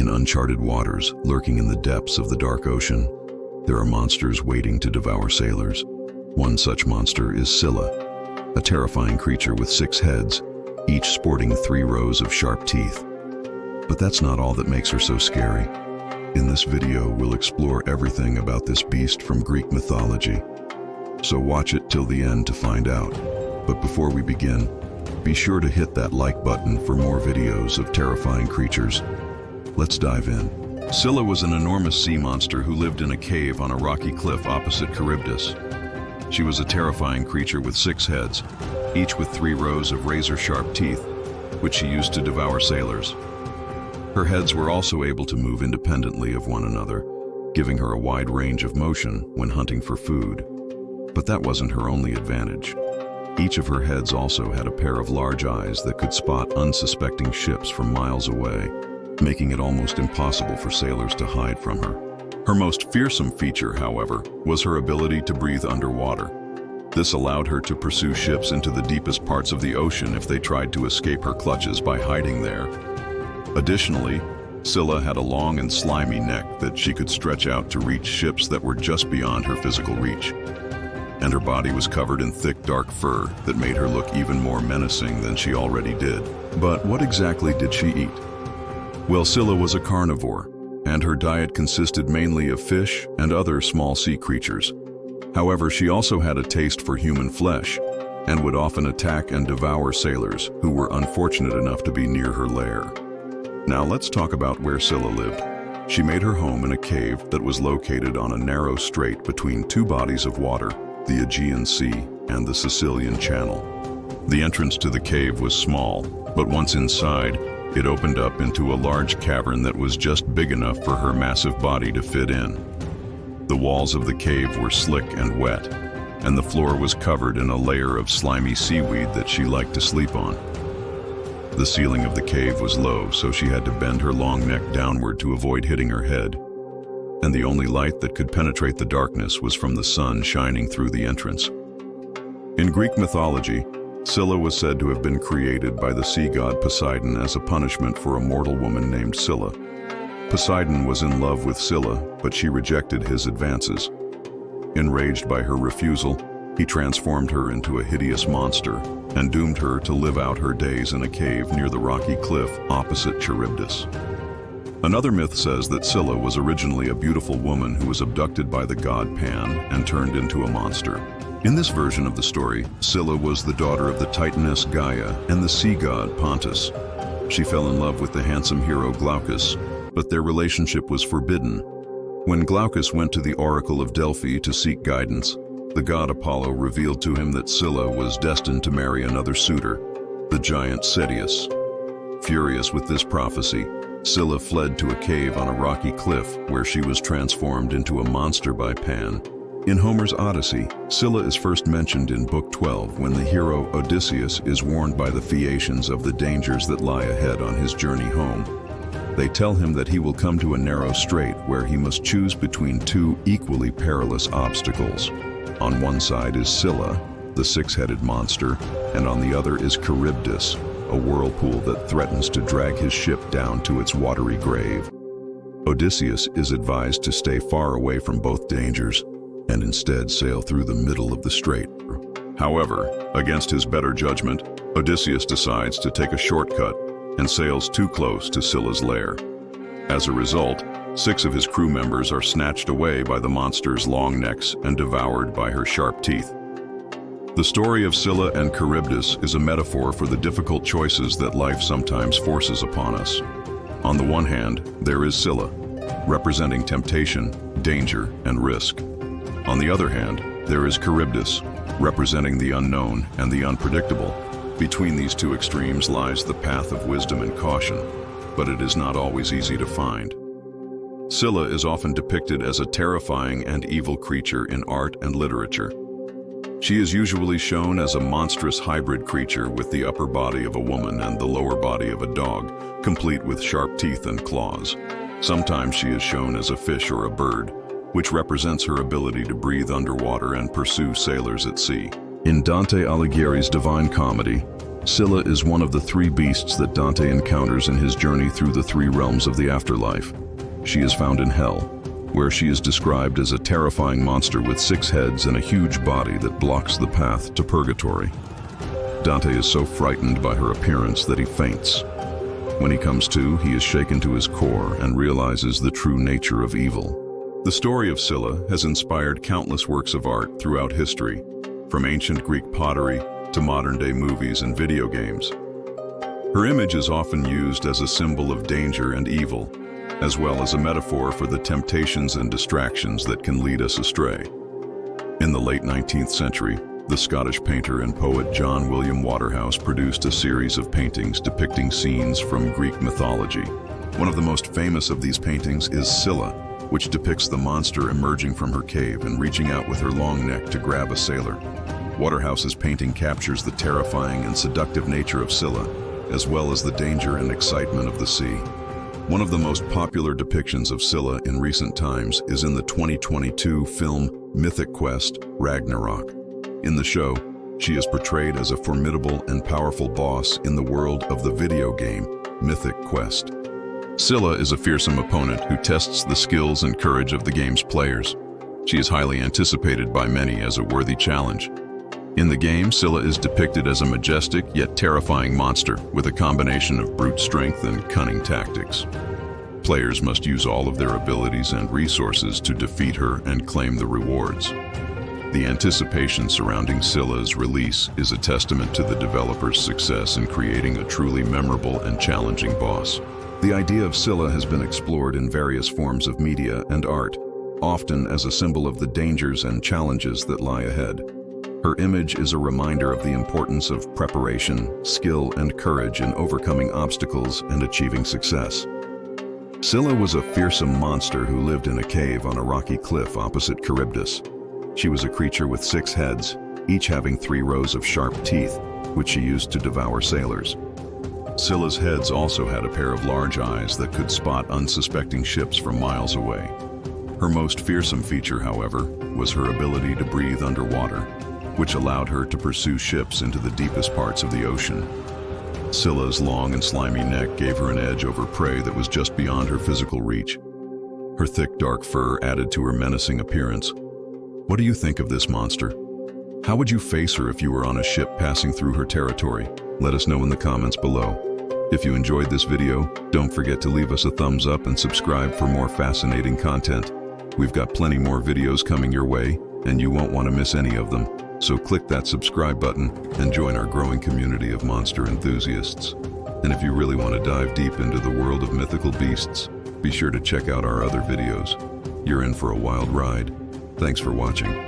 In uncharted waters, lurking in the depths of the dark ocean, there are monsters waiting to devour sailors. One such monster is Scylla, a terrifying creature with 6 heads, each sporting 3 rows of sharp teeth. But that's not all that makes her so scary. In this video, we'll explore everything about this beast from Greek mythology. So watch it till the end to find out. But before we begin, be sure to hit that like button for more videos of terrifying creatures. Let's dive in. Scylla was an enormous sea monster who lived in a cave on a rocky cliff opposite Charybdis. She was a terrifying creature with 6 heads, each with 3 rows of razor-sharp teeth, which she used to devour sailors. Her heads were also able to move independently of one another, giving her a wide range of motion when hunting for food. But that wasn't her only advantage. Each of her heads also had a pair of large eyes that could spot unsuspecting ships from miles away, making it almost impossible for sailors to hide from her. Her most fearsome feature, however, was her ability to breathe underwater. This allowed her to pursue ships into the deepest parts of the ocean if they tried to escape her clutches by hiding there. Additionally, Scylla had a long and slimy neck that she could stretch out to reach ships that were just beyond her physical reach. And her body was covered in thick, dark fur that made her look even more menacing than she already did. But what exactly did she eat? Well, Scylla was a carnivore, and her diet consisted mainly of fish and other small sea creatures. However, she also had a taste for human flesh, and would often attack and devour sailors who were unfortunate enough to be near her lair. Now let's talk about where Scylla lived. She made her home in a cave that was located on a narrow strait between 2 bodies of water, the Aegean Sea and the Sicilian Channel. The entrance to the cave was small, but once inside, it opened up into a large cavern that was just big enough for her massive body to fit in. The walls of the cave were slick and wet, and the floor was covered in a layer of slimy seaweed that she liked to sleep on. The ceiling of the cave was low, so she had to bend her long neck downward to avoid hitting her head. And the only light that could penetrate the darkness was from the sun shining through the entrance. In Greek mythology, Scylla was said to have been created by the sea god Poseidon as a punishment for a mortal woman named Scylla. Poseidon was in love with Scylla, but she rejected his advances. Enraged by her refusal, he transformed her into a hideous monster and doomed her to live out her days in a cave near the rocky cliff opposite Charybdis. Another myth says that Scylla was originally a beautiful woman who was abducted by the god Pan and turned into a monster. In this version of the story, Scylla was the daughter of the titaness Gaia and the sea god Pontus. She fell in love with the handsome hero Glaucus, but their relationship was forbidden. When Glaucus went to the Oracle of Delphi to seek guidance, the god Apollo revealed to him that Scylla was destined to marry another suitor, the giant Cetius. Furious with this prophecy, Scylla fled to a cave on a rocky cliff where she was transformed into a monster by Pan. In Homer's Odyssey, Scylla is first mentioned in Book 12 when the hero Odysseus is warned by the Phaeacians of the dangers that lie ahead on his journey home. They tell him that he will come to a narrow strait where he must choose between 2 equally perilous obstacles. On one side is Scylla, the 6-headed monster, and on the other is Charybdis, a whirlpool that threatens to drag his ship down to its watery grave. Odysseus is advised to stay far away from both dangers and instead sail through the middle of the strait. However, against his better judgment, Odysseus decides to take a shortcut and sails too close to Scylla's lair. As a result, 6 of his crew members are snatched away by the monster's long necks and devoured by her sharp teeth. The story of Scylla and Charybdis is a metaphor for the difficult choices that life sometimes forces upon us. On the one hand, there is Scylla, representing temptation, danger, and risk. On the other hand, there is Charybdis, representing the unknown and the unpredictable. Between these 2 extremes lies the path of wisdom and caution, but it is not always easy to find. Scylla is often depicted as a terrifying and evil creature in art and literature. She is usually shown as a monstrous hybrid creature with the upper body of a woman and the lower body of a dog, complete with sharp teeth and claws. Sometimes she is shown as a fish or a bird, which represents her ability to breathe underwater and pursue sailors at sea. In Dante Alighieri's Divine Comedy, Scylla is one of the three beasts that Dante encounters in his journey through the three realms of the afterlife. She is found in Hell, where she is described as a terrifying monster with 6 heads and a huge body that blocks the path to purgatory. Dante is so frightened by her appearance that he faints. When he comes to, he is shaken to his core and realizes the true nature of evil. The story of Scylla has inspired countless works of art throughout history, from ancient Greek pottery to modern-day movies and video games. Her image is often used as a symbol of danger and evil, as well as a metaphor for the temptations and distractions that can lead us astray. In the late 19th century, the Scottish painter and poet John William Waterhouse produced a series of paintings depicting scenes from Greek mythology. One of the most famous of these paintings is Scylla, which depicts the monster emerging from her cave and reaching out with her long neck to grab a sailor. Waterhouse's painting captures the terrifying and seductive nature of Scylla, as well as the danger and excitement of the sea. One of the most popular depictions of Scylla in recent times is in the 2022 film Mythic Quest: Ragnarok. In the show, she is portrayed as a formidable and powerful boss in the world of the video game Mythic Quest. Scylla is a fearsome opponent who tests the skills and courage of the game's players. She is highly anticipated by many as a worthy challenge. In the game, Scylla is depicted as a majestic yet terrifying monster with a combination of brute strength and cunning tactics. Players must use all of their abilities and resources to defeat her and claim the rewards. The anticipation surrounding Scylla's release is a testament to the developer's success in creating a truly memorable and challenging boss. The idea of Scylla has been explored in various forms of media and art, often as a symbol of the dangers and challenges that lie ahead. Her image is a reminder of the importance of preparation, skill, and courage in overcoming obstacles and achieving success. Scylla was a fearsome monster who lived in a cave on a rocky cliff opposite Charybdis. She was a creature with 6 heads, each having 3 rows of sharp teeth, which she used to devour sailors. Scylla's heads also had a pair of large eyes that could spot unsuspecting ships from miles away. Her most fearsome feature, however, was her ability to breathe underwater, which allowed her to pursue ships into the deepest parts of the ocean. Scylla's long and slimy neck gave her an edge over prey that was just beyond her physical reach. Her thick, dark fur added to her menacing appearance. What do you think of this monster? How would you face her if you were on a ship passing through her territory? Let us know in the comments below. If you enjoyed this video, don't forget to leave us a thumbs up and subscribe for more fascinating content. We've got plenty more videos coming your way, and you won't want to miss any of them. So click that subscribe button and join our growing community of monster enthusiasts. And if you really want to dive deep into the world of mythical beasts, be sure to check out our other videos. You're in for a wild ride. Thanks for watching.